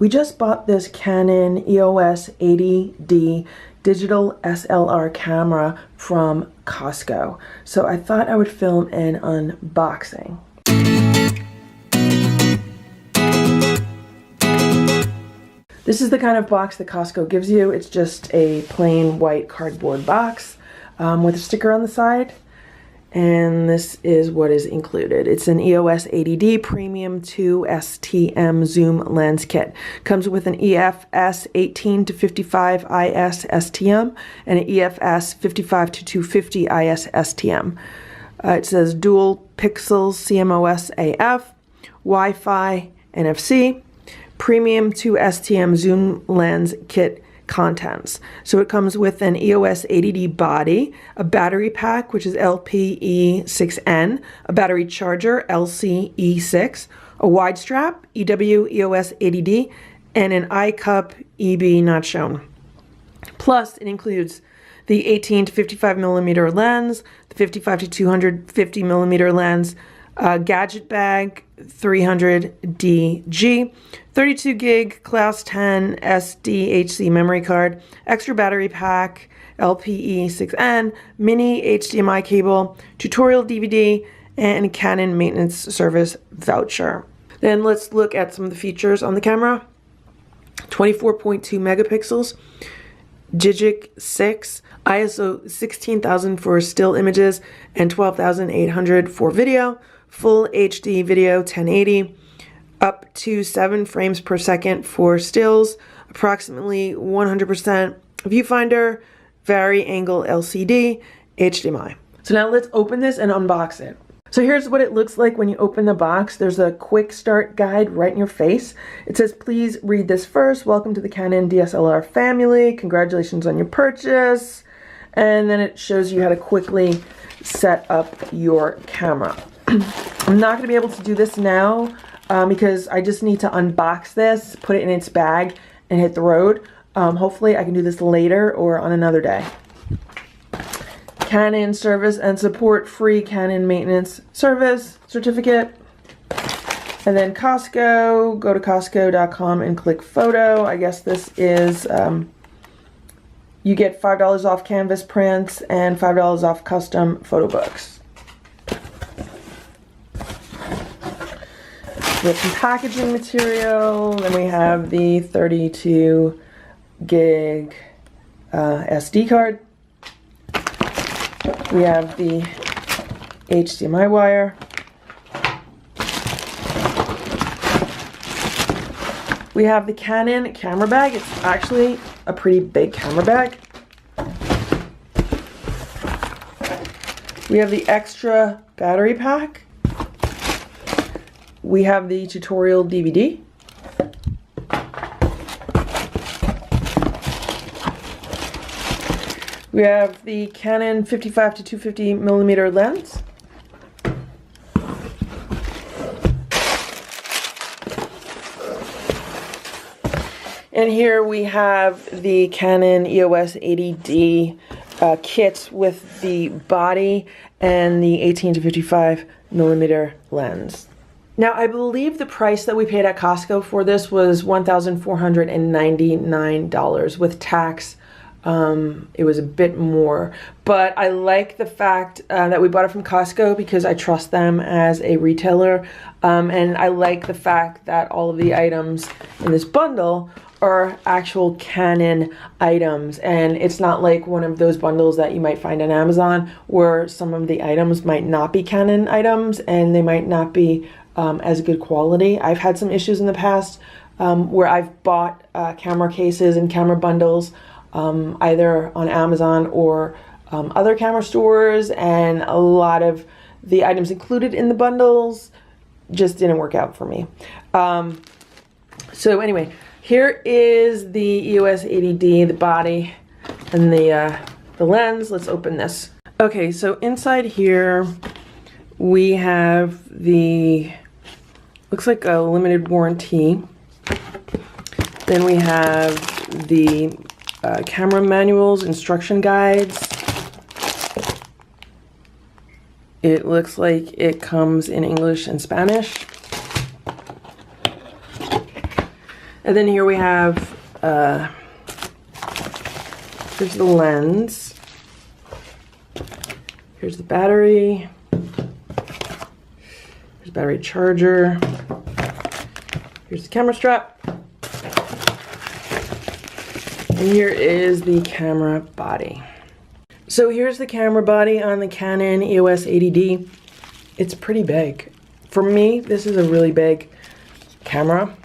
We just bought this Canon EOS 80D digital SLR camera from Costco. So I thought I would film an unboxing. This is the kind of box that Costco gives you. It's just a plain white cardboard box with a sticker on the side. And this is what is included. It's an EOS 80D Premium 2 STM zoom lens kit. Comes with an EFS 18 to 55 IS STM and an EFS 55 to 250 IS STM. It says dual pixels CMOS AF, Wi-Fi, NFC, Premium 2 STM zoom lens kit contents. So it comes with an EOS 80D body, a battery pack, which is LPE6N, a battery charger, LCE6, a wide strap, EW EOS 80D, and an iCup EB not shown. Plus, it includes the 18 to 55 millimeter lens, the 55 to 250 millimeter lens, gadget bag, 300 DG, 32 gig class 10 SDHC memory card, extra battery pack, LPE6N, mini HDMI cable, tutorial DVD, and Canon maintenance service voucher. Then let's look at some of the features on the camera. 24.2 megapixels, Digic 6, ISO 16,000 for still images and 12,800 for video, full HD video 1080, up to 7 frames per second for stills, approximately 100% viewfinder, vari-angle LCD, HDMI. So now let's open this and unbox it. So here's what it looks like when you open the box. There's a quick start guide right in your face. It says, please read this first. Welcome to the Canon DSLR family. Congratulations on your purchase. And then it shows you how to quickly set up your camera. I'm not going to be able to do this now because I just need to unbox this, put it in its bag, and hit the road. Hopefully I can do this later or on another day. Canon service and support free Canon maintenance service certificate. And then Costco, go to Costco.com and click photo. I guess this is, you get $5 off canvas prints and $5 off custom photo books. We have some packaging material, then we have the 32 gig SD card. We have the HDMI wire. We have the Canon camera bag. It's actually a pretty big camera bag. We have the extra battery pack. We have the tutorial DVD. We have the Canon 55 to 250 millimeter lens. And here we have the Canon EOS 80D kit with the body and the 18 to 55 millimeter lens. Now, I believe the price that we paid at Costco for this was $1,499 with tax. It was a bit more, but I like the fact that we bought it from Costco because I trust them as a retailer, and I like the fact that all of the items in this bundle are actual Canon items, and it's not like one of those bundles that you might find on Amazon where some of the items might not be Canon items and they might not be as good quality. I've had some issues in the past where I've bought camera cases and camera bundles either on Amazon or other camera stores, and a lot of the items included in the bundles just didn't work out for me. So anyway, here is the EOS 80D, the body, and the lens. Let's open this. Okay, so inside here we have the, looks like a limited warranty. Then we have the camera manuals, instruction guides. It looks like it comes in English and Spanish. And then here we have, here's the lens. Here's the battery. Here's the battery charger. Here's the camera strap. And here is the camera body. So here's the camera body on the Canon EOS 80D. It's pretty big. For me, this is a really big camera.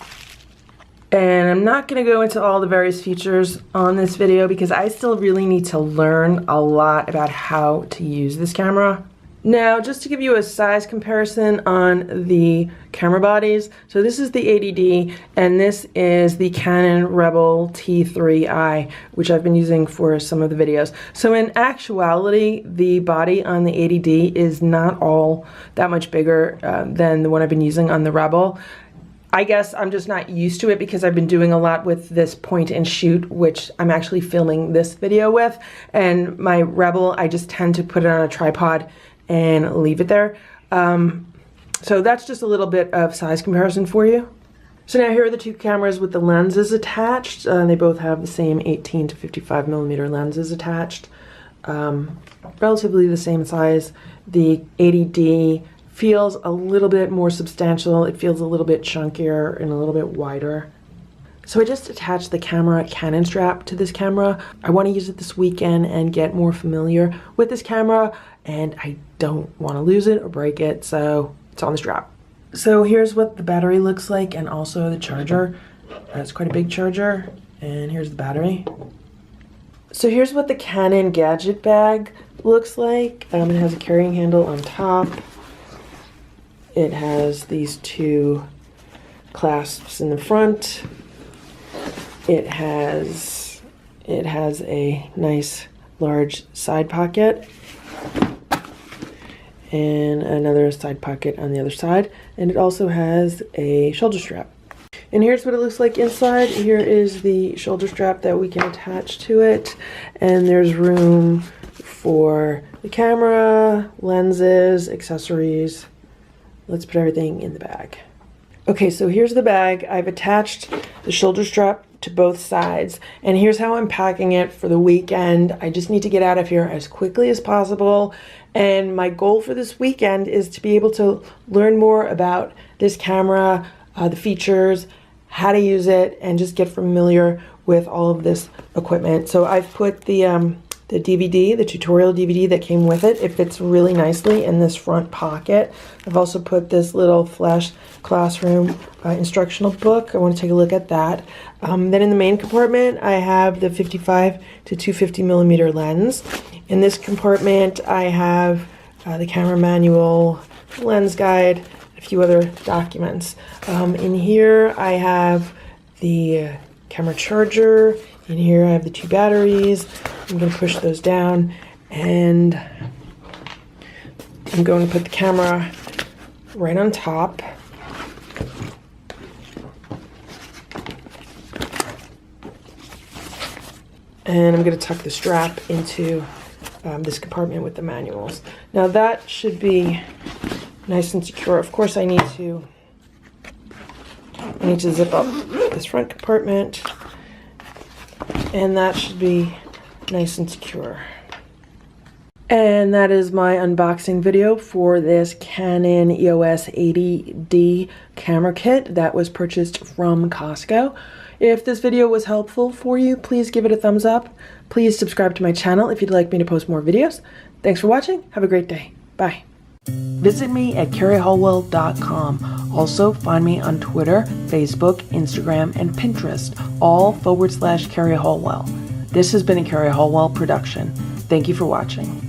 And I'm not going to go into all the various features on this video because I still really need to learn a lot about how to use this camera. Now, just to give you a size comparison on the camera bodies, so this is the 80D and this is the Canon Rebel T3i, which I've been using for some of the videos. So in actuality, the body on the 80D is not all that much bigger than the one I've been using on the Rebel. I guess I'm just not used to it because I've been doing a lot with this point and shoot, which I'm actually filming this video with, and my Rebel, I just tend to put it on a tripod and leave it there. So that's just a little bit of size comparison for you. So now here are the two cameras with the lenses attached. They both have the same 18 to 55 millimeter lenses attached. Relatively the same size. The 80D feels a little bit more substantial. It feels a little bit chunkier and a little bit wider. So I just attached the camera Canon strap to this camera. I want to use it this weekend and get more familiar with this camera, and I don't want to lose it or break it, so it's on the strap. So here's what the battery looks like, and also the charger. It's quite a big charger, and here's the battery. So here's what the Canon gadget bag looks like. It has a carrying handle on top. It has these two clasps in the front. It has a nice large side pocket and another side pocket on the other side, and it also has a shoulder strap. And here's what it looks like inside. Here is the shoulder strap that we can attach to it, and there's room for the camera, lenses, accessories. Let's put everything in the bag. Okay, so here's the bag. I've attached the shoulder strap to both sides, and here's how I'm packing it for the weekend. I just need to get out of here as quickly as possible, and my goal for this weekend is to be able to learn more about this camera, the features, how to use it, and just get familiar with all of this equipment. So I've put the DVD, the tutorial DVD that came with it. It fits really nicely in this front pocket. I've also put this little Flash Classroom instructional book. I want to take a look at that. Then in the main compartment, I have the 55 to 250 millimeter lens. In this compartment, I have the camera manual, lens guide, a few other documents. In here, I have the camera charger. In here, I have the two batteries. I'm going to push those down, and I'm going to put the camera right on top. And I'm going to tuck the strap into this compartment with the manuals. Now that should be nice and secure. Of course, I need to zip up this front compartment, and that should be nice and secure. And that is my unboxing video for this Canon EOS 80D camera kit that was purchased from Costco. If this video was helpful for you, please give it a thumbs up. Please subscribe to my channel if you'd like me to post more videos. Thanks for watching. Have a great day. Bye. Visit me at carrieholwell.com. Also find me on Twitter, Facebook, Instagram, and Pinterest, all /Carrie Holwell. This has been a Carrie Holwell production. Thank you for watching.